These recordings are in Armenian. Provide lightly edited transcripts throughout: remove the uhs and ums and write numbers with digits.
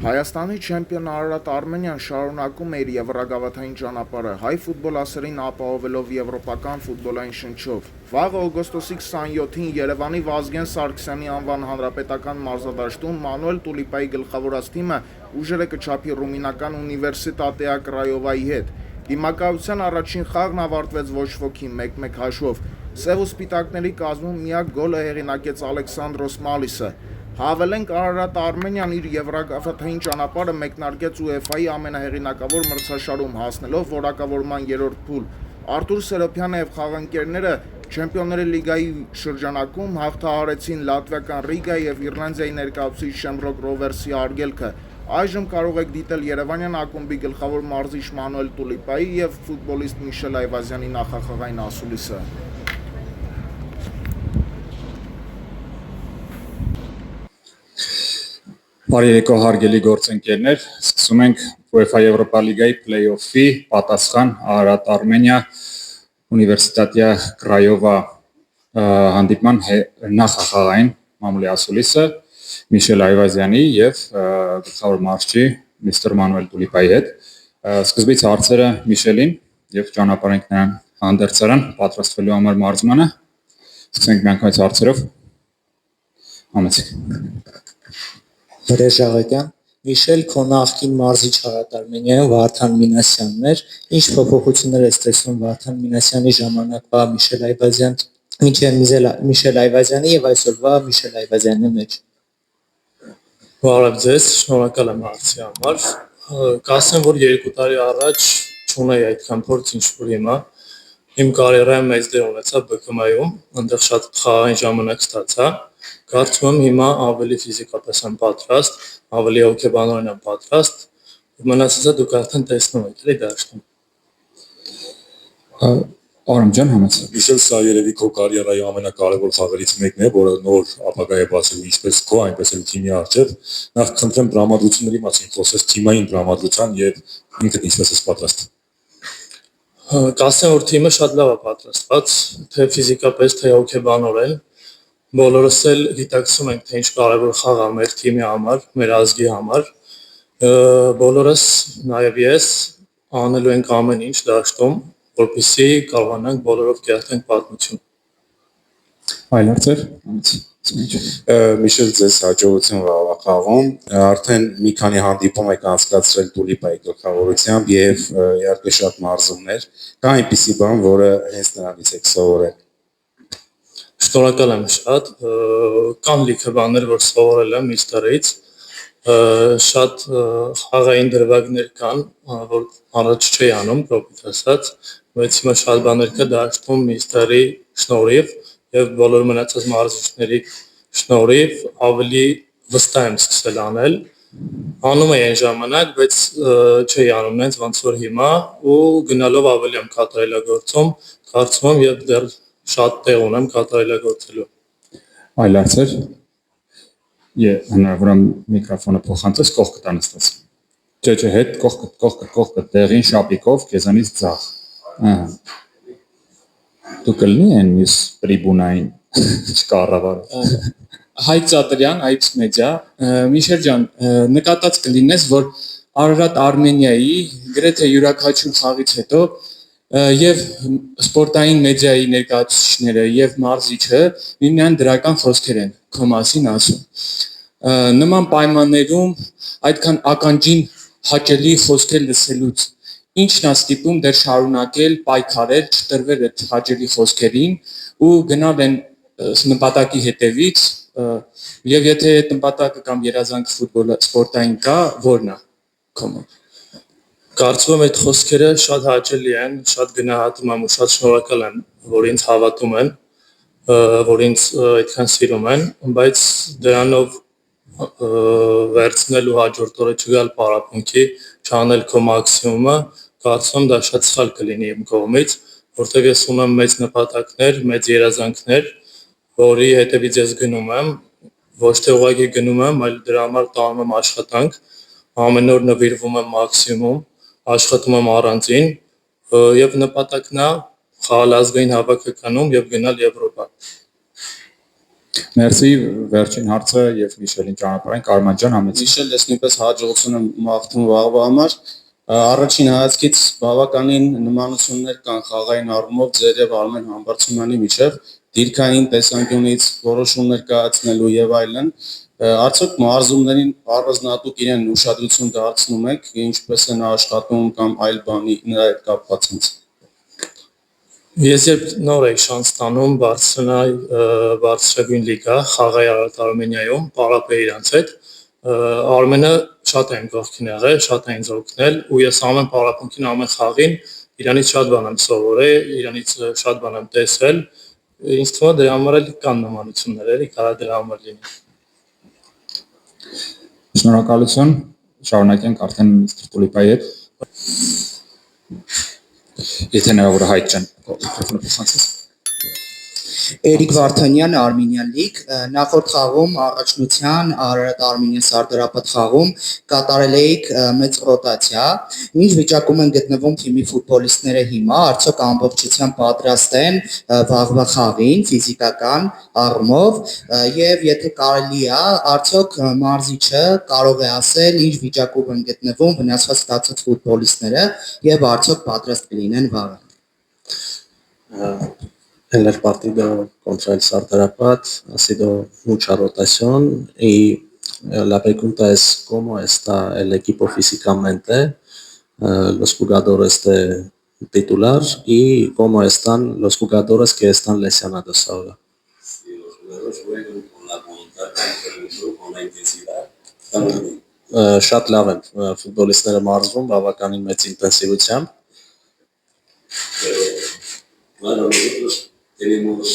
Հայաստանի չեմպիոն Արարատ Արմենիան շարունակում է իր եվրագավաթային ճանապարհը, հայ ֆուտբոլ ասերին ապահովելով եվրոպական ֆուտբոլային շնչով։ Վաղ օգոստոսի 27-ին Երևանի Վազգեն Սարգսյանի անվան հանրապետական մարզադաշտում Մանուել Տուլիպայի գլխավորած թիմը ուժերը կչափի ռումինական Ունիվերսիտատեա Կրայովայի հետ։ Դիմակայության առաջին խաղն ավարտվեց ոչ ոքի 1-1 հաշվով։ Սև ու սպիտակների կազմում միակ գոլը հեղինակեց Ալեքսանդրոս Մալիսը։ Հավելենք, Արարատ Արմենիան իր եվրագավաթային ճանապարհը մեկնարկեց ՈՒԵՖԱ-ի ամենահեղինակավոր մրցաշարում, հասնելով որակավորման երրորդ փուլ։ Արթուր Սերոբյանը եւ խաղանկերները Չեմպիոնների լիգայի շրջանակում հաղթահարեցին լատվիական Ռիգայի եւ Իռլանդիայի ներկայացուցիչ Շեմրոկ Ռովերսի արգելքը։ Այժմ կարող եք դիտել Երևանյան ակումբի գլխավոր մարզիչ Մանուել Տուլիպայի եւ ֆուտբոլիստ Միշել Այվազյանի նախախաղային ասուլիսը։ Բարի երեկո հարգելի գործընկերներ, սկսում ենք ՈՒԵՖԱ Եվրոպա լիգայի փլեյ-օֆի պատասխան Արարատ Արմենիա Ունիվերսիտատեա Կրայովա հանդիպման նախախաղային մամուլի ասուլիսը Միշել Այվազյանի եւ գլխավոր մարզչի միստր Մանուել Տուլիպայի հետ։ Սկզբից հարցերը Միշելին եւ ճանապարհենք նրան հանդերձարան պատրաստվելու համար մարզմանը։ Սկսենք միանգամից հարցերով։ Համեցեք։ Հրեժաղեկյան, Միշել, քո նախկին մարզիչ Արարատ Արմենիայում Վարդան Մինասյանն էր, ինչ փոփոխություններ ես տեսնում Վարդան Մինասյանի ժամանակվա Միշել Այվազյան, մինչև Միշել Այվազյանի եւ այսօրվա Միշել Այվազյանի մեջ։ Բարև ձեզ, շնորհակալ եմ հարցի համար։ Կասեմ, որ 2 տարի առաջ չունեի այդքան փորձ, ինչ որ հիմա։ Իմ կարիերայում մեծ դեր ունեցա ԲԿՄ-ում, այնտեղ շատ խաղային ժամանակ ստացա։ Կարծում եմ հիմա ավելի ֆիզիկապես եմ պատրաստ, ավելի հոգեբանորեն եմ պատրաստ, մնացածը դուք արդեն տեսնում եք, էլի դաշտում։ Արամ ջան, համեցեք։ Միշել, սա երևի քո կարիերայի ամենակարևոր խաղերից մեկն է, որը նոր ապագա է բացելու ինչպես քո, այնպես էլ թիմի առջև։ Նախ խնդրեմ տրամադրությունների մասին խոսես, թիմային տրամադրության եւ ինքդ ինչպես ես պատրաստ։ Կասեմ, որ թիմը շատ լավ է պատրաստված, թե ֆիզիկապես, թե հոգեբանորեն։ Բոլորս էլ գիտակցում ենք, թե ինչ կարևոր խաղ է մեր թիմի համար, մեր ազգի համար։ Բոլորս, նաեւ ես, անելու ենք ամեն ինչ դաշտում, որպեսզի կարողանանք բոլորով կերտենք պատմություն։ Այլ հարցեր։ Միշել, ձեզ հաջողություն խաղում, արդեն մի քանի հանդիպում եք անցկացրել Տուլիպայի գլխավորությամբ եւ իհարկե շատ մարզումներ։ Կա այնպիսի բան, որը հենց նրանից եք սովորել։ Շնորհակալ եմ շատ։ Կան լիքը բաներ, որ սովորել եմ միստերից։ Շատ խաղային դրվագներ կան, որ առաջ չէի անում, կոպիտ ասած, բայց հիմա շատ բաներ կա դաշտում միստերի շնորհիվ եւ բոլոր մնացած մարզիչների շնորհիվ ավելի վստահ եմ սկսել անել։ Անում էի այն ժամանակ, բայց չէի անում այնց ոնց որ հիմա ու գնալով ավելի եմ կատարելագործում, կարծում եմ եւ դեռ շատ տեղ ունեմ կատարելագործելու։ Այլ հարցեր։ Հնարավոր է միկրոֆոնը փոխանցես կողքդ անստես։ Չէ, հետ կողքդ տեղին շապիկով քեզանից ձախ։ Դու կլինի այն մյուս տրիբունային կառավարը։ Հայկ Ծատրյան, Այփս մեդիա։ Միշել ջան, նկատած կլինես, որ Արարատ Արմենիայի գրեթե յուրաքանչյուր խաղից հետո եւ սպորտային մեդիայի ներկայացուցիչները եւ մարզիչը միմյանց դրական խոսքեր են քո մասին ասում։ Նման պայմաններում այդքան ականջին հաճելի խոսքեր լսելուց ինչն է ստիպում դեռ շարունակել պայքարել, չտրվել այդ հաճելի խոսքերին ու գնալ այն նպատակի հետևից եւ եթե այդ նպատակը կամ երազանքը ֆուտբոլը սպորտային կա, որն է քո մոտ։ Կարծում եմ այդ խոսքերը շատ հաճելի են, շատ գնահատում եմ ու շատ շնորհակալ եմ, որ ինձ հավատում են, որ ինձ այդքան սիրում են, բայց դրանով վերցնել ու հաջորդ օրը չգալ պարապմունքի, չանել քո մաքսիմումը, կարծում եմ դա շատ սխալ կլինի իմ կողմից, որտեղ ես ունեմ մեծ նպատակներ, մեծ երազանքներ, որի հետևից ես գնում եմ, ոչ թե ուղղակի գնում եմ, այլ դրա համար տանում եմ աշխատանք, ամեն օր նվիրվում եմ մաքսիմում, աշխատում եմ առանձին եւ նպատակն է խաղալ ազգային հավաքականում եւ գնալ Եվրոպա։ Մերսի վերջին հարցը եւ Միշելին ճանապարհին Կարման ջան համեցի։ Միշել, ես նույնպես հաջողություն եմ մաղթում վաղվա համար։ Առաջին հայացքից բավականին նմանություններ կան խաղային առումով ձեր եւ Արմեն Համբարձումյանի միջև, դիրքային տեսանկյունից որոշումներ կայացնելու եւ այլն։ Արդյոք մարզումներին առանձնատուկ իրեն ուշադրություն դարձնում եք, ինչպես են աշխատում կամ այլ բանի նրա հետ կապված ինձ։ Ես երբ նոր էի շանս ստանում բարձրանալ բարձրագույն լիգա խաղայի Արմենիայում, պարապեի իրանց հետ, Արմենը շատ է իմ կողքին եղել, շատ է ինձ օգնել ու ես ամեն պարապմունքին, ամեն խաղին իրանից շատ բան եմ սովորել, իրանից շատ բան եմ տեսել, ինձ թվում է դրա համար էլ կան նմանություններ, էլի կարա դրա համար լինի։ Շնորհակալություն, շարունակենք արդեն Մr. Տուլիպայի հետ։ Եթե հնարավոր է Հայկ ջան, միկրոֆոնը փոխանցես։ Էրիկ Վարդանյան, Armenian League, նախորդ խաղում առաջնության Արարատ-Արմենիա Սարդարապատ խաղում կատարել էիք մեծ ռոտացիա, ինչ վիճակում են գտնվում թիմի ֆուտբոլիստները հիմա, արդյոք ամբողջությամբ պատրաստ են վաղվա խաղին, ֆիզիկական առումով, եւ եթե կարելի է, արդյոք մարզիչը կարող է ասել, ինչ վիճակում են գտնվում վնասված ստացած ֆուտբոլիստները եւ արդյոք պատրաստ կլինեն վաղը։ En el partido contra el Sardarapad ha sido mucha rotación y la pregunta es cómo está el equipo físicamente, los jugadores de titular y cómo están los jugadores que están lesionados ahora. Si los jugadores juegan con la voluntad, con la intensidad, están muy bien. Շատ լավ են ֆուտբոլիստները մարզվում բավականին մեծ ինտենսիվությամբ։ Claro, nosotros tenemos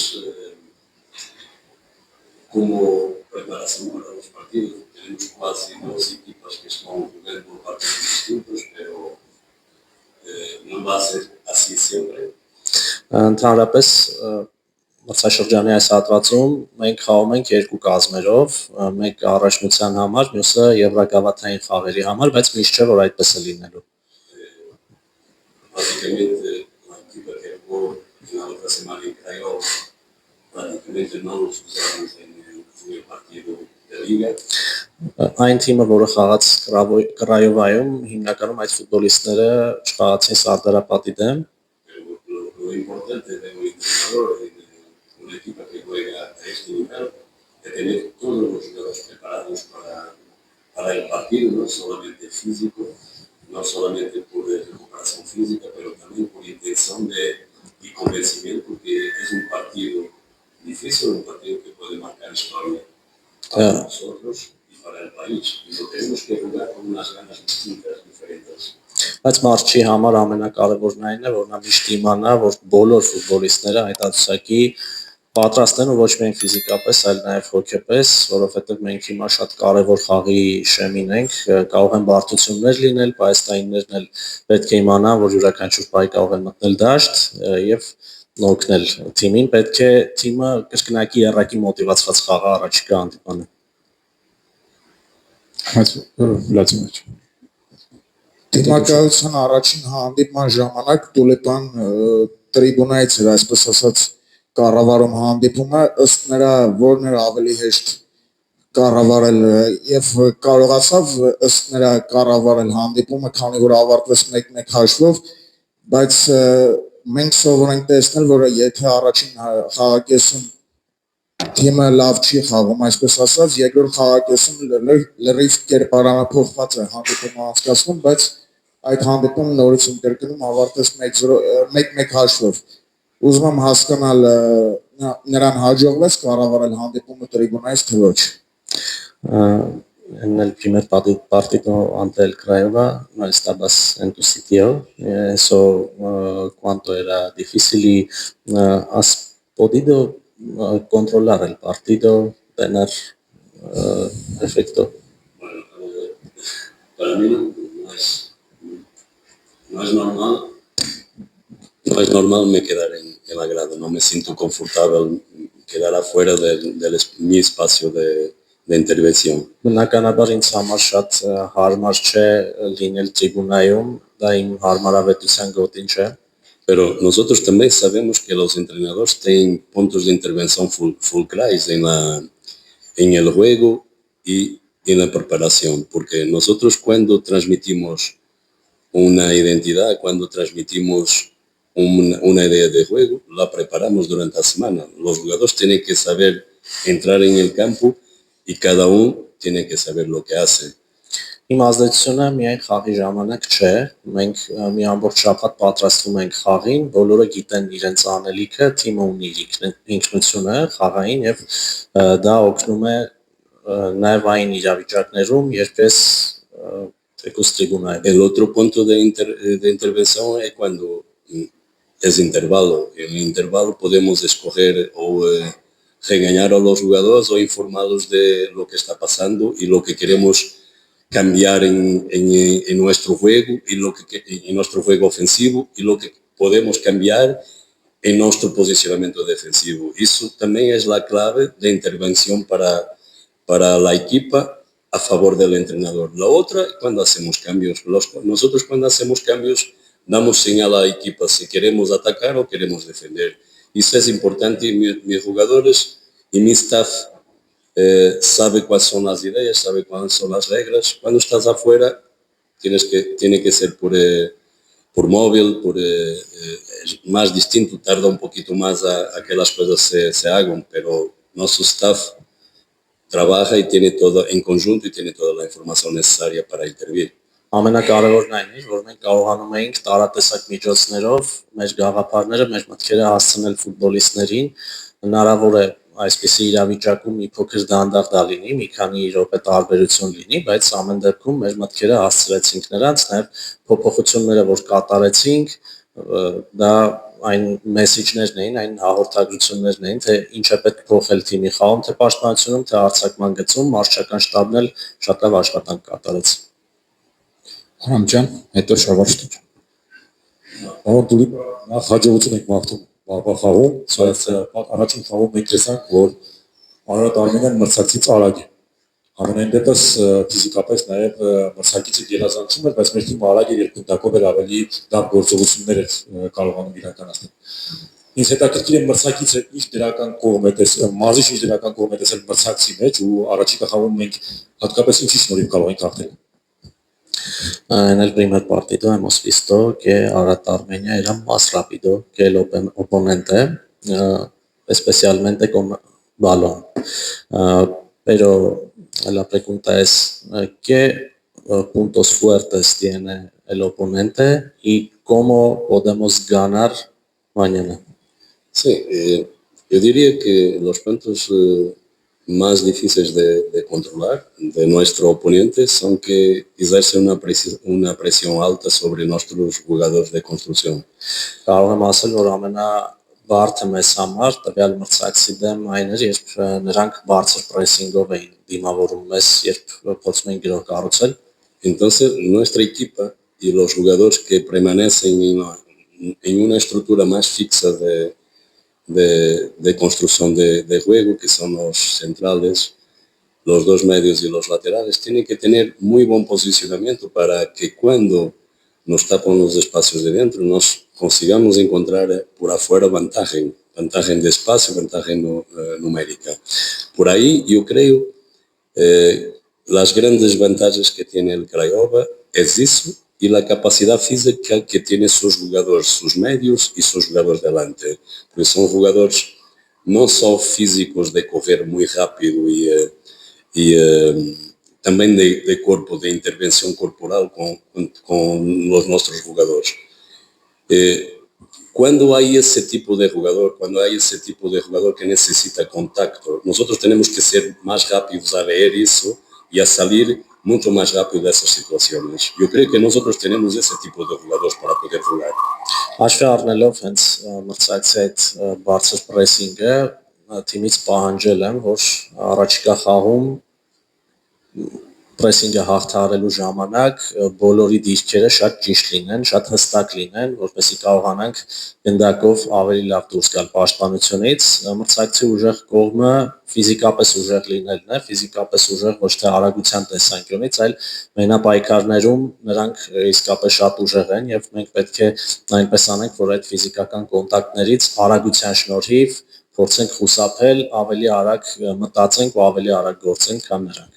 como preparación para los partidos, tenemos casi dos equipos que están jugando partidos distintos, pero no va a ser así siempre. Ընդհանրապես մրցաշրջանի այս հատվածում մենք խաղում ենք երկու կազմերով, մեկը առաջնության համար, մյուսը եվրագավաթային խաղերի համար, բայց միշտ չէ որ այդպես է լինելու։ Básicamente, la equipa que jugó la otra semana en Craiova, prácticamente no los usamos en el partido de liga. Այն թիմը, որը խաղաց Կրայովայում, հիմնականում այդ ֆուտբոլիստները չխաղացին Սարդարապատի դեմ։ Lo importante de un entrenador, de una equipa que juega a este nivel, es tener todos los jugadores preparados para el partido, no solamente físico, no solamente por recuperación física, pero también por intención y convencimiento que es un partido difícil, un partido que puede marcar historia para nosotros y para el país. Y lo tenemos que jugar con unas ganas distintas, diferentes. Բայց մարզչի համար ամենակարևորն այն է, որ նա միշտ իմանա, որ բոլոր ֆուտբոլիստները այդ հատուցակի պատրաստ են ու ոչ միայն ֆիզիկապես, այլ նաև հոգեպես, որովհետև մենք հիմա շատ կարևոր խաղի շեմին ենք, կարող են բարդություններ լինել, պայստայիններն էլ պետք է իմանան, որ յուրաքանչյուր պահի կարող են մտնել դաշտ եւ օգնել թիմին, պետք է թիմը կրկնակի երակի մոտիվացված խաղա առաջիկա հանդիպանը։ Վլադիմիր Դիմակայության առաջին հանդիպման ժամանակ Տուլիպան տրիբունայից էր այսպես ասած կառավարում հանդիպումը, ըստ նրա որն էր ավելի հեշտ կառավարել եւ կարողացավ ըստ նրա կառավարել հանդիպումը, քանի որ ավարտվեց 1-1 հաշվով, բայց մենք սովոր ենք տեսնել, որ եթե առաջին խաղակեսում թիմը լավ չի խաղում, այսպես ասած, երկրորդ խաղակեսում լրիվ կերպարանափոխված է հանդիպումը անցկացվում, բայց այդ հանդիպումը նորից կրկնում ավարտեց 1-1 հաշվով։ Ուզում եմ հասկանալ նրան հաջողվեց կառավարել հանդիպումը տրիբունայից թե ոչ։ En el primer partido ante el Craiova no estabas en tu sitio, eso cuánto era difícil y has podido controlar el partido, tener efecto. Bueno, para mí no es normal me quedar en la grada, no me siento confortable quedar afuera de mi espacio de intervención. Բնականաբար ինձ համար շատ հարմար չէ լինել տրիբունայում, դա իմ հարմարավետության գոտին չէ։ Pero nosotros también sabemos que los entrenadores tienen puntos de intervención fulcrales en el juego y en la preparación, porque nosotros cuando transmitimos una identidad, cuando transmitimos una idea de juego, la preparamos durante la semana. Los jugadores tienen que saber entrar en el campo y cada uno tiene que saber lo que hace. Իմ ազդեցությունը միայն խաղի ժամանակ չէ, մենք մի ամբողջ շաբաթ պատրաստվում ենք խաղին, բոլորը գիտեն իրենց անելիքը, թիմը ունի իր ինքնությունը խաղային եւ դա օգնում է նաեւ այն իրավիճակներում, երբ ես թեկուզ տրիբունայում։ El otro punto de intervención es cuando es intervalo. En el intervalo podemos escoger o regañar a los jugadores o informarlos de lo que está pasando y lo que queremos cambiar en nuestro juego y en nuestro juego ofensivo y lo que podemos cambiar en nuestro posicionamiento defensivo. Eso también es la clave de intervención para la equipa a favor del entrenador. La otra, cuando hacemos cambios. Nosotros cuando hacemos cambios damos señal a la equipa si queremos atacar o queremos defender. Eso es importante. Mis jugadores y mi staff sabe cuáles son las ideas, sabe cuáles son las reglas. Cuando estás afuera, tiene que ser por móvil, es más distinto, tarda un poquito más a que las cosas se hagan, pero nuestro staff trabaja y tiene todo en conjunto y tiene toda la información necesaria para intervenir. Ամենակարևորն այն է, որ մենք կարողանում ենք տարատեսակ միջոցներով մեր գաղափարները, մեր մտքերը հասցնել ֆուտբոլիստներին, հնարավոր է այսպիսի իրավիճակում մի փոքր դանդաղ դա լինի, մի քանի րոպե տարբերություն լինի, բայց ամեն դեպքում մեր մտքերը հասցրեցինք նրանց, նաև փոփոխությունները, որ կատարեցինք, դա այն մեսեջներն էին, այն հաղորդագրություններն էին, թե ինչ է պետք փոխել թիմի խաղում, թե պաշտպանությունում, թե արձակման գծում, մարզչական շտաբն էլ շատ լավ աշխատանք կատարեց։ Արամ ջան, հետո շավարշտուր։ Դուք նախ հաջողություն եք մաղթում խաղում, բայց առաջին խաղում մենք տեսանք, որ Արարատ Արմենիան մրցակցից արագ է։ Ամենայն դեպս ֆիզիկապես նաև մրցակիցը գերազանցում էր, բայց մեր թիմը արագ էր, երկու տակով էր ավելի լավ գործողություններ էր կարողանում իրականացնել։ Ինձ հետաքրքիր է մրցակիցը ինչ դրական կողմ է տեսել, մարզիչը ինչ դրական կողմ է տեսել մրցակցի մեջ ու առաջիկա խաղում մենք հատկապես ինչի շնորհիվ կարող ենք հաղթել։ En el primer partido hemos visto que Ararat Armenia era más rápido que el oponente, especialmente con balón. Pero la pregunta es, ¿qué puntos fuertes tiene el oponente y cómo podemos ganar mañana? Sí, yo diría que los puntos más difíciles de controlar de nuestro oponente son que ejerce una presión alta sobre nuestros jugadores de construcción. Կարող եմ ասել, որ ամենաբարձը մեզ համար տվյալ մրցակցի դեմ այն էր, երբ նրանք բարձր պրեսինգով էին դիմավորում մեզ, երբ փորձում էին գրող կառուցել։ Entonces, nuestra equipa y los jugadores que permanecen en una estructura más fixa de construcción de juego, que son los centrales, los dos medios y los laterales, tienen que tener muy buen posicionamiento para que cuando nos tapan los espacios de dentro, nos consigamos encontrar por afuera ventaja de espacio, ventaja numérica. Por ahí yo creo las grandes ventajas que tiene el Craiova es eso y la capacidad física que tienen sus jugadores, sus medios y sus jugadores delante. Porque son jugadores no solo físicos de correr muy rápido y también de cuerpo, de intervención corporal con los nuestros jugadores. Cuando hay ese tipo de jugador, que necesita contacto, nosotros tenemos que ser más rápidos a ver eso y a salir mucho más rápido de esas situaciones. Yo creo que nosotros tenemos ese tipo de jugadores para poder jugar. Հաշվի առնելով հենց մրցակցի այդ բարձր պրեսինգը թիմից պահանջել եմ, որ առաջիկա խաղում պրեսինգը հաղթահարելու ժամանակ բոլորի դիրքերը շատ ճիշտ լինեն, շատ հստակ լինեն, որպեսզի կարողանանք գնդակով ավելի լավ դուրս գալ պաշտպանությունից։ Մրցակցի ուժեղ կողմը ֆիզիկապես ուժեղ լինելն է, ֆիզիկապես ուժեղ ոչ թե արագության տեսանկյունից, այլ մենապայքարներում նրանք իսկապես շատ ուժեղ են եւ մենք պետք է այնպես անենք, որ այդ ֆիզիկական կոնտակտներից արագության շնորհիվ փորձենք խուսափել, ավելի արագ մտածենք ու ավելի արագ գործենք, քան նրանք։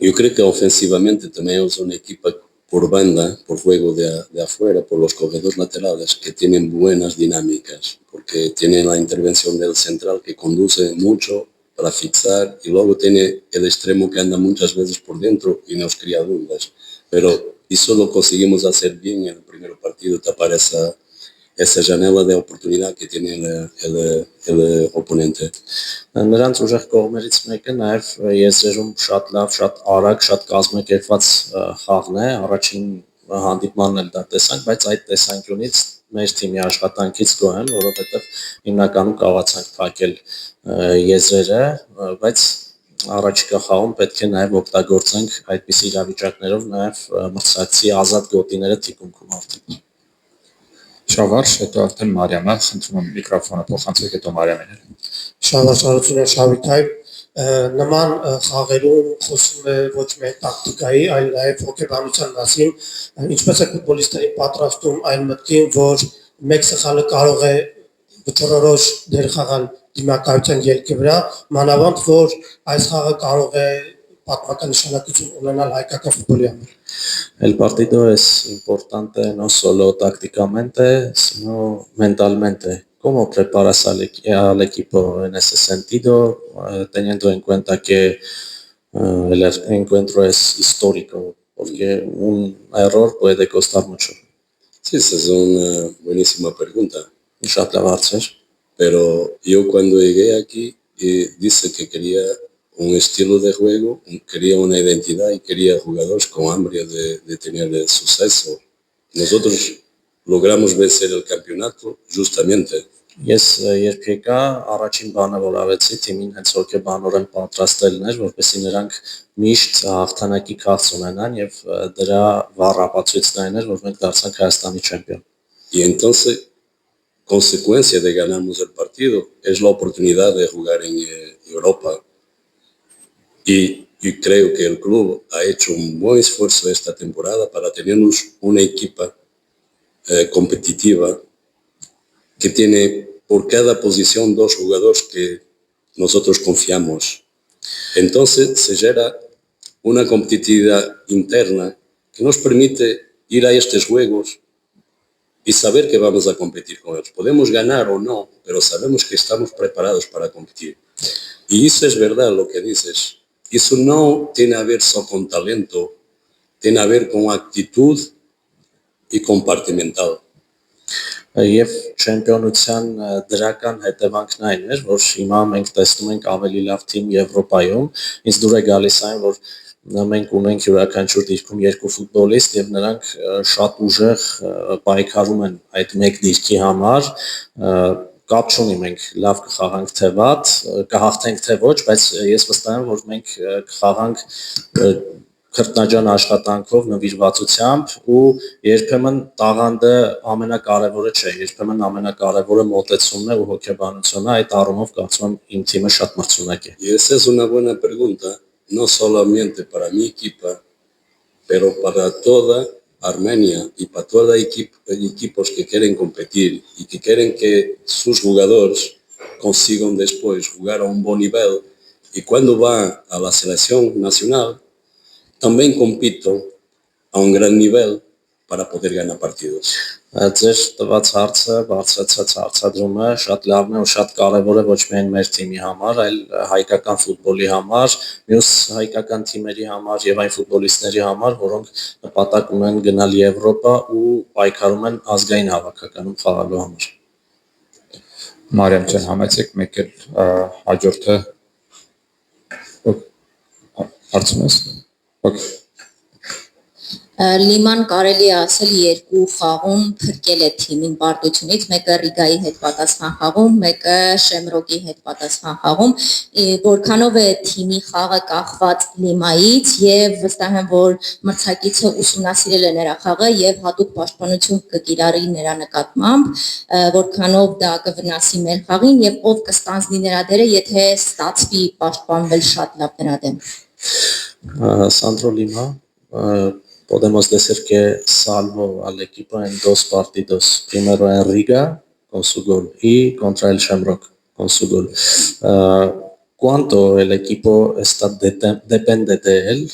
Yo creo que ofensivamente tenemos una equipa por banda, por juego de afuera, por los corredores laterales, que tienen buenas dinámicas, porque tienen la intervención del central que conduce mucho para fixar y luego tiene el extremo que anda muchas veces por dentro y nos crea dudas. Pero eso lo conseguimos hacer bien en el primer partido, tapar esa janela de oportunidad que tiene el oponente. Նրանց ուժեղ կողմերից մեկը նաև եզրերում շատ լավ, շատ արագ, շատ կազմակերպված խաղն է, առաջին հանդիպմանն էլ դա տեսանք, բայց այդ տեսանկյունից մեր թիմի աշխատանքից գոհ եմ, որովհետև հիմնականում կարողացանք փակել եզրերը, բայց առաջիկա խաղում պետք է նաև օգտագործենք այդպիսի իրավիճակներով նաև մրցակցի ազատ գոտիները թիկունքում արդեն։ Շավարժ, հետո արդեն Մարիամը, խնդրում եմ միկրոֆոնը փոխանցեք, հետո Մարիամին։ Շարունակություն Շավիթայ նման խաղերում խոսում է ոչ միայն տակտիկայի, այլ նաև հոգեբանության մասին, ինչպես է ֆուտբոլիստներին պատրաստում այն մտքին, որ մեկ սխալը կարող է վճռորոշ դեր խաղալ դիմակայության ելքի վրա, մանավանդ որ այս խաղը կարող է պատմական նշանակություն ունենալ հայկական ֆուտբոլի համար։ El partido es importante no solo tácticamente, sino mentalmente. ¿Cómo preparas al equipo en ese sentido, teniendo en cuenta que el encuentro es histórico? Porque un error puede costar mucho. Sí, esa es una buenísima pregunta. Շատ լավ հարց էր։ Pero yo cuando llegué aquí dije que quería un estilo de juego, quería una identidad y quería jugadores con hambre de tener el suceso. Nosotros logramos vencer el campeonato justamente. Ես երբ եկա, առաջին բանը որ արեցի թիմին հենց հոգեբանորեն պատրաստելն էր, որպեսզի նրանք միշտ հաղթանակի քաղց ունենան եւ դրա վառ ապացույցն այն էր, որ մենք դարձանք Հայաստանի չեմպիոն։ Y entonces, consecuencia de ganarnos el partido es la oportunidad de jugar en Europa. Y creo que el club ha hecho un buen esfuerzo esta temporada para tenernos una equipa competitiva que tiene por cada posición dos jugadores que nosotros confiamos. Entonces se genera una competitividad interna que nos permite ir a estos juegos y saber que vamos a competir con ellos. Podemos ganar o no, pero sabemos que estamos preparados para competir. Y eso es verdad lo que dices. Eso no tiene a ver solo con talento, tiene a ver con actitud y compartimental. Եվ չեմպիոնության դրական հետևանքն այն էր, որ հիմա մենք տեսնում ենք ավելի լավ թիմ Եվրոպայում, ինձ դուր է գալիս այն, որ մենք ունենք յուրաքանչյուր դիրքում երկու ֆուտբոլիստ եւ նրանք շատ ուժեղ պայքարում են այդ մեկ դիրքի համար, կապ չունի մենք լավ կխաղանք թե վատ, կհաղթենք թե ոչ, բայց ես վստահ եմ, որ մենք կխաղանք քրտնաջան աշխատանքով, նվիրվածությամբ ու երբեմն տաղանդը ամենակարևորը չէ, երբեմն ամենակարևորը մոտեցումն է ու հոգեբանությունը, այդ առումով կարծում եմ իմ թիմը շատ մրցունակ է։ Y esa es una buena pregunta, no solamente para mi equipa, pero para toda Armenia y para todos los equipos que quieren competir y que quieren que sus jugadores consigan después jugar a un buen nivel y cuando van a la selección nacional también compito a un gran nivel para poder ganar partidos. Ձեր տված հարցը, բարձրացած հարցադրումը շատ լավն է ու շատ կարևոր է ոչ միայն մեր թիմի համար, այլ հայկական ֆուտբոլի համար, մյուս հայկական թիմերի համար եւ այն ֆուտբոլիստների համար, որոնք նպատակ ունեն գնալ Եվրոպա ու պայքարում են ազգային հավաքականում խաղալու համար։ Մարիամ ջան, համեցեք մեկ էլ հաջորդը հարցումս։ Okay. Լիման կարելի է ասել երկու խաղում փրկել է թիմին պարտությունից, մեկը Ռիգայի հետ պատասխան խաղում, մեկը Շեմրոկի հետ պատասխան խաղում, որքանով է թիմի խաղը կախված Լիմայից եւ վստահ եմ, որ մրցակիցը ուսումնասիրել է նրա խաղը եւ հատուկ պաշտպանություն կկիրառի նրա նկատմամբ, որքանով դա կվնասի մեր խաղին եւ ով կստանձնի նրա դերը, եթե ստացվի պաշտպանվել շատ լավ նրա դեմ։ Sandro Lima, podemos decir que salvó al equipo en dos partidos. Primero en Riga con su gol y contra el Shamrock con su gol. ¿Cuánto el equipo depende de él?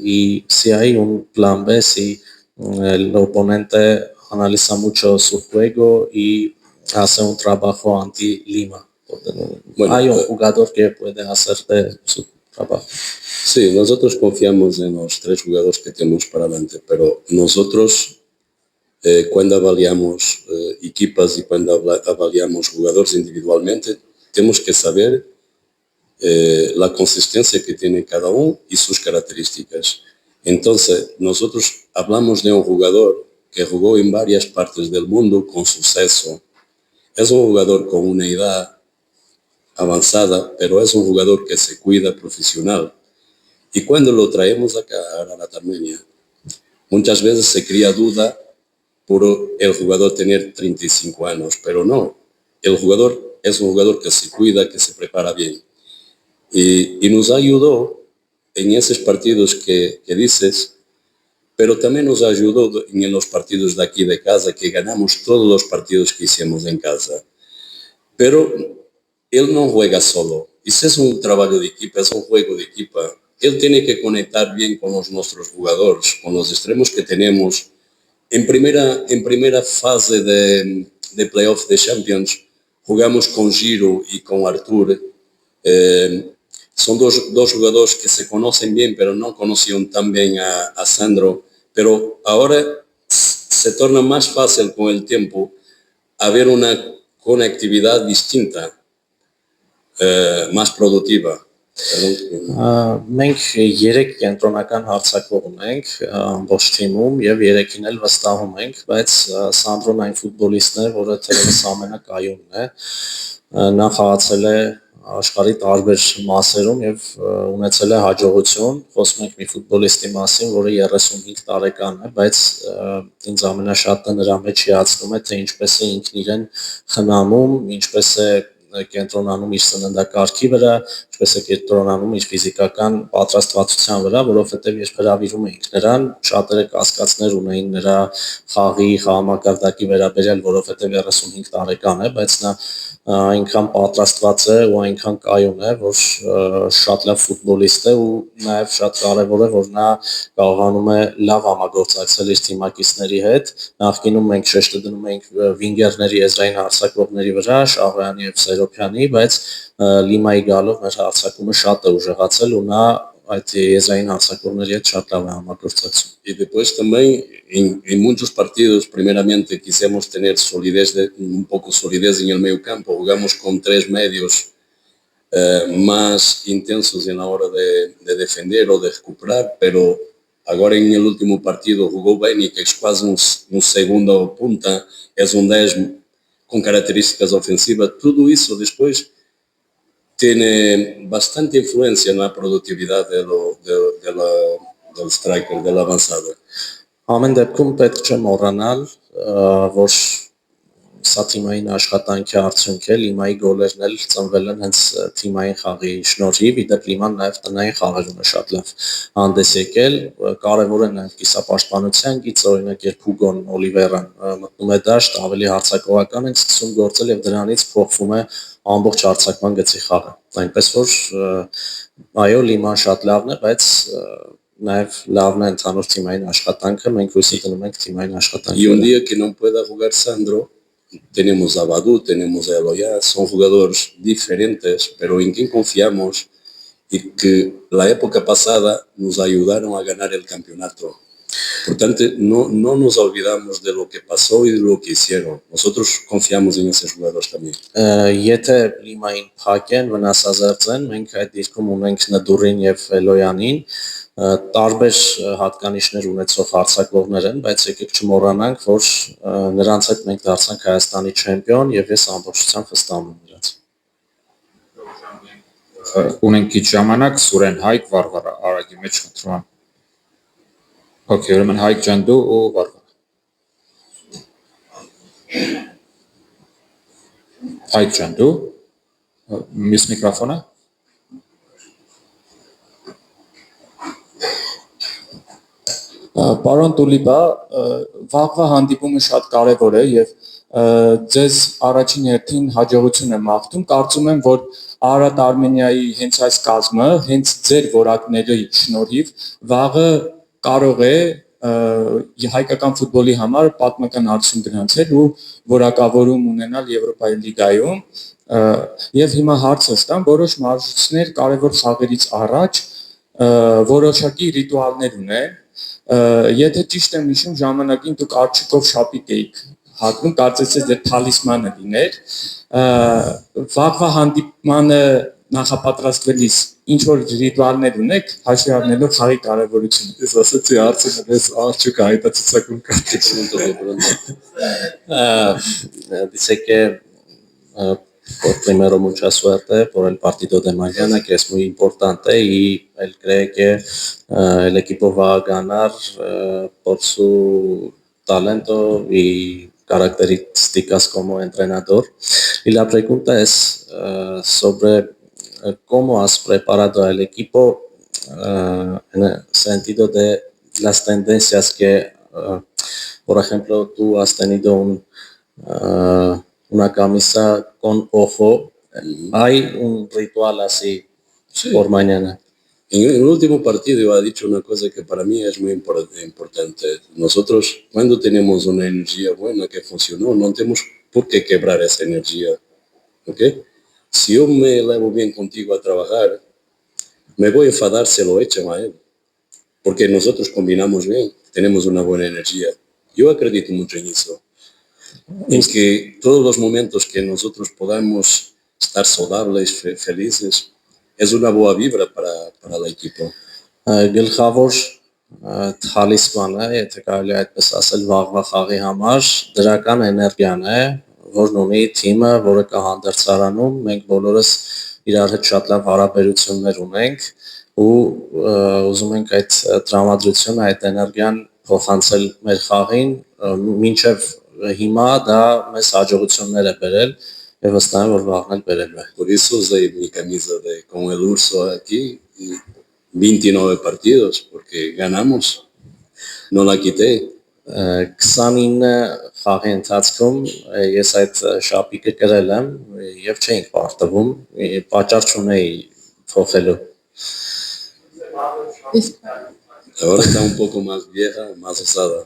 Y si hay un plan B, si el oponente analiza mucho su juego y hace un trabajo anti-Lima. Bueno, hay un jugador que puede hacer de su trabajo. Sí, nosotros confiamos en los tres jugadores que tenemos para adelante, pero nosotros cuando avaliamos equipas y cuando avaliamos jugadores individualmente, tenemos que saber la consistencia que tiene cada uno y sus características. Entonces, nosotros hablamos de un jugador que jugó en varias partes del mundo con suceso. Es un jugador con una edad avanzada, pero es un jugador que se cuida profesional. Y cuando lo traemos acá a la Armenia, muchas veces se crea duda por el jugador tener 35 años, pero no. El jugador es un jugador que se cuida, que se prepara bien. Y nos ayudó en esos partidos que dices, pero también nos ayudó en los partidos de aquí de casa, que ganamos todos los partidos que hicimos en casa. Pero él no juega solo. Ese es un trabajo de equipo, es un juego de equipo. Él tiene que conectar bien con nuestros jugadores, con los extremos que tenemos. En primera fase de playoff de Champions, jugamos con Giro y con Artur. Son dos jugadores que se conocen bien, pero no conocían tan bien a Sandro. Pero ahora se torna más fácil con el tiempo haber una conectividad distinta, más productiva. Մենք 3 կենտրոնական հարձակվող ունենք ամբողջ թիմում եւ 3-ին էլ վստահում ենք, բայց Սանդրոն այն ֆուտբոլիստն է, որը թերևս ամենակայունն է, նա խաղացել է աշխարհի տարբեր մասերում եւ ունեցել է հաջողություն, խոսում ենք մի ֆուտբոլիստի մասին, որը 35 տարեկան է, բայց ինձ ամենաշատը նրա մեջ հիացնում է, թե ինչպես է ինքն իրեն խնամում, ինչպես է կենտրոնանում իր սննդակարգի վրա, ինչպես է կենտրոնանում իր ֆիզիկական պատրաստվածության վրա, որովհետև երբ հրավիրում էինք նրան, շատերը կասկածներ ունեին նրա խաղի, խաղամակարդակի վերաբերյալ, որովհետև 35 տարեկան է, բայց նա այնքան պատրաստված է ու այնքան կայուն է, որ շատ լավ ֆուտբոլիստ է ու նաև շատ կարևոր է, որ նա կարողանում է լավ համագործակցել իր թիմակիցների հետ։ Նախկինում մենք շեշտը դնում էինք վինգերների եզրային հարձակվողների վրա, Շահոյանի եւ Սերոփյանի, բայց Լիմայի գալով մեր հարձակումը շատ է ուժեղացել ու նա այդ եզրային հարձակվողների հետ շատ լավ է համագործակցում։ Y después también en muchos partidos, primeramente quisimos tener un poco solidez en el medio campo. Jugamos con 3 medios más intensos en la hora de defender o de recuperar, pero ahora en el último partido jugó Benny, que es casi un segundo punta, es un 10 con características ofensivas. Todo eso después tiene bastante influencia en la productividad del striker, del avanzado. Ամեն դեպքում պետք չէ մոռանալ, որ սա թիմային աշխատանքի արդյունք է, Լիմայի գոլերն էլ ծնվել են հենց թիմային խաղի շնորհիվ, իդեպ Լիման նաև տնային խաղերում է շատ լավ հանդես եկել, կարևոր է նաև կիսապաշտպանության գիծ, օրինակ երբ Հուգոն Օլիվերան մտնում է դաշտ, ավելի հարձակողական են սկսում գործել եւ դրանից փոխվում է ամբողջ հարձակման գծի խաղը, այնպես որ այո, Լիման շատ լավն է, բայց նաև լավն է ընդհանուր թիմային աշխատանքը, մենք հույս ունենք ենք թիմային աշխատանքի։ Y un día que no pueda jugar Sandro, tenemos a Badu, tenemos a Eloya, son jugadores diferentes, pero en quien confiamos y que la época pasada nos ayudaron a ganar el campeonato. Por tanto, no nos olvidamos de lo que pasó y de lo que hicieron. Nosotros confiamos en esos jugadores también. Եթե Լիմային փակեն, վնասազերծեն, մենք այդ դիրքում ունենք Նդուրին եւ Էլոյանին, տարբեր հատկանիշներ ունեցող հարձակվողներ են, բայց եկեք չմոռանանք, որ նրանց հետ մենք դարձանք Հայաստանի չեմպիոն եւ ես ամբողջությամբ վստահում եմ նրանց։ Ունենք քիչ ժամանակ, Սուրեն Հայկ, Վարվարա, Արագի մեջ խնդրում եմ։ Okay, ուրեմն Հայկ ջան դու ու Վարվարա։ Հայկ ջան դու մյուս միկրոֆոնը։ Պարոն Տուլիպա, վաղվա հանդիպումը շատ կարևոր է եւ ձեզ առաջին հերթին հաջողություն եմ մաղթում։ Կարծում եմ, որ Արարատ Արմենիայի հենց այս կազմը, հենց ձեր որակների շնորհիվ վաղը կարող է հայկական ֆուտբոլի համար պատմական արդյունք գրանցել ու որակավորում ունենալ Եվրոպայի լիգայում։ Եվ հիմա հարցս տամ, որոշ մարզիչներ կարևոր խաղերից առաջ որոշակի ռիտուալներ ունեն։ Եթե ճիշտ եմ հիշում, ժամանակին դուք արջիկով շապիկ էիք հագնում, կարծես թե ձեր թալիսմանը լիներ։ Վաղվա հանդիպմանը նախապատրաստվելիս ինչ որ ռիտուալներ ունեք, հաշվի առնելով խաղի կարևորությունը։ Ես ասացի հարցը ես արջուկ հայտարարություն Dice que por primero mucha suerte por el partido de mañana, que es muy importante y él cree que el equipo va a ganar por su talento y características como entrenador. Y la pregunta es sobre cómo has preparado al equipo en el sentido de las tendencias que, por ejemplo, tú has tenido una camisa con ojo. Hay un ritual así por mañana. En el último partido yo he dicho una cosa que para mí es muy importante. Nosotros, cuando tenemos una energía buena que funcionó, no tenemos por qué quebrar esa energía. ¿Okay? Si yo me elevo bien contigo a trabajar, me voy a enfadar si lo echan a él. Porque nosotros combinamos bien, tenemos una buena energía. Yo acredito mucho en eso. En que todos los momentos que nosotros podamos estar saludables, felices, es una buena vibra para el equipo. Գլխավոր թալիսմանը, եթե կարելի այդպես ասել, վաղվա խաղի համար դրական էներգիան է, որն ունի թիմը, որը կա հանդերձարանում, մենք բոլորս իրար հետ շատ լավ հարաբերություններ ունենք ու ուզում ենք այդ տրամադրությունը, այդ էներգիան փոխանցել մեր խաղին, մինչև հիմա դա մեզ հաջողություններ է բերել եւ վստահ եմ, որ վաղն էլ բերելու է։ Por eso usé mi camisa con el urso aquí, 29 partidos, porque ganamos, no la quité. 29 խաղի ընթացքում ես այդ շապիկը կրել եմ եւ չէինք պարտվում, պատճառ չունեի փոխելու։ Ahora está un poco más vieja, más usada.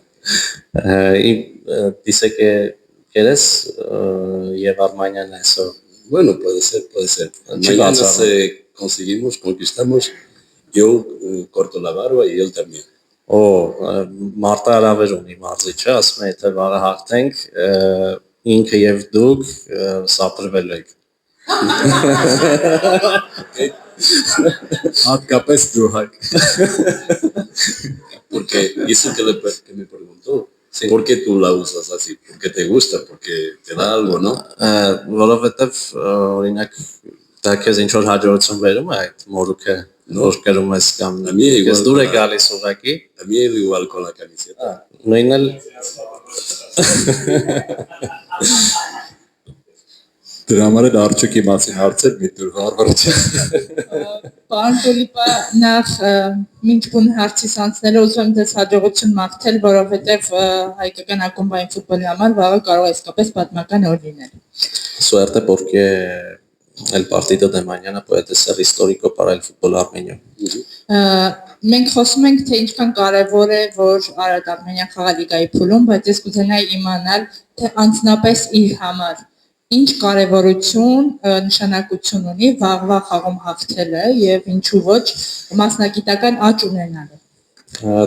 Y dice que quieres llevar mañana eso. Bueno, puede ser. Mañana conseguimos, conquistamos, yo corto la barba y él también. Մարտահրավեր ունի մարզիչը, ասում է, եթե վաղը հաղթենք, ինքը եւ դուք սափրվելու եք։ Հատկապես դու Հայկ։ Porque eso que me preguntó, ¿por qué tú la usas así? Porque te gusta, porque te da algo, ¿no? Որովհետև օրինակ դա քեզ ինչ որ հաջողություն բերում է այդ մորուքը, որ կրում ես կամ ես դուր է գալիս ուղղակի։ A mí es igual con la camiseta. Նույնն էլ Դրա համար էլ արջուկի մասին հարցեր մի դուր հարվարիչ։ Պարոն Տուլիպա, նախ մինչ բուն հարցից անցնելը ուզում եմ ձեզ հաջողություն մաղթել, որովհետև հայկական ակումբային ֆուտբոլի համար վաղը կարող է իսկապես պատմական օր լինել։ Suerte porque el partido de mañana puede ser histórico para el fútbol armenio. Մենք խոսում ենք, թե ինչքան կարևոր է, որ Արարատ Արմենիան խաղալիգայի փուլում, բայց ես կուզենայի իմանալ, թե անձնապես իր համար ինչ կարևորություն, նշանակություն ունի վաղվա խաղում հաղթելը եւ ինչու ոչ մասնագիտական աճ ունենալը։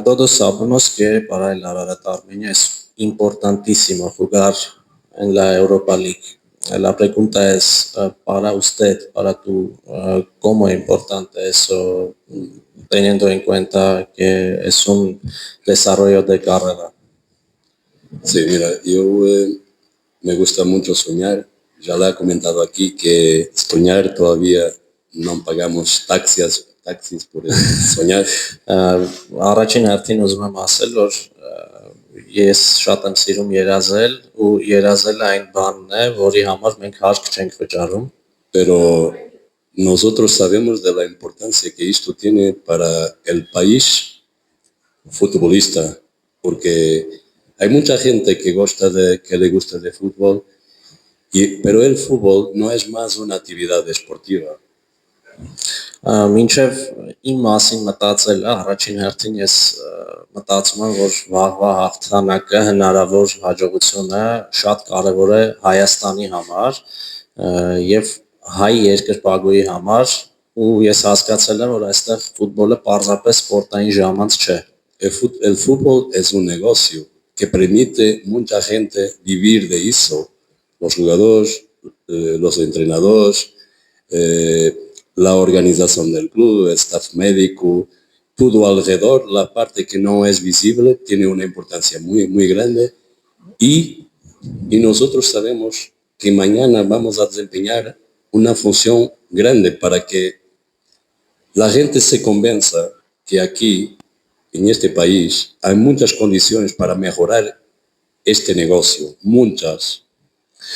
Todos sabemos que para el Ararat Armenia es importantísimo jugar en la Europa League. La pregunta es para usted, para tú, ¿cómo es importante eso? teniendo en cuenta que es un desarrollo de carrera. Sí, mira, me gusta mucho soñar. Ya le he comentado aquí que soñar todavía no pagamos taxis por soñar. Առաջին հերթին ուզում եմ ասել, որ ես շատ եմ սիրում երազել ու երազելը այն բանն է, որի համար մենք հարկ չենք վճարում, Pero nosotros sabemos de la importancia que esto tiene para el país futbolista, porque hay mucha gente que le gusta de fútbol, pero el fútbol no es más una actividad deportiva. Մինչև իմ մասին մտածելը առաջին հերթին ես մտածում եմ, որ վաղվա հաղթանակը հնարավոր հաջողությունը շատ կարևոր է Հայաստանի համար եւ հայ երկրպագուի համար ու ես հասկացել եմ, որ այստեղ ֆուտբոլը պարզապես սպորտային ժամանց չէ. El fútbol es un negocio que permite mucha gente vivir de eso. Los jugadores, los entrenadores, la organización del club, el staff médico, todo alrededor, la parte que no es visible, tiene una importancia muy, muy grande. Y nosotros sabemos que mañana vamos a desempeñar una función grande para que la gente se convenza que aquí, en este país, hay muchas condiciones para mejorar este negocio, muchas.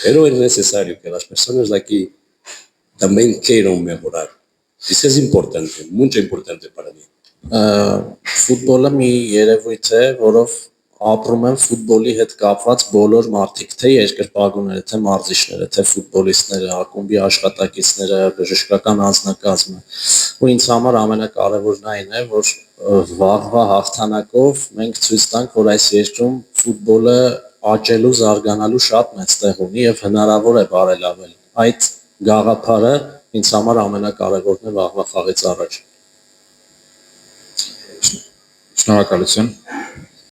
Pero es necesario que las personas de aquí también quieran mejorar. Eso es importante, mucho importante para mí. Ֆուտբոլը մի երևույթ է, որով ապրում են ֆուտբոլի հետ կապված բոլոր մարդիկ, թե երկրպագուները, թե մարզիչները, թե ֆուտբոլիստները, ակումբի աշխատակիցները, բժշկական անձնակազմը։ Ու ինձ համար ամենակարևորն այն է, որ վաղվա հաղթանակով մենք ցույց տանք, որ այս երկրում ֆուտբոլը աճելու, զարգանալու շատ մեծ տեղ ունի եւ հնարավոր է բարելավել։ Այդ գաղափարը ինձ համար ամենակարևորն է վաղվա խաղից առաջ։ Շնորհակալություն։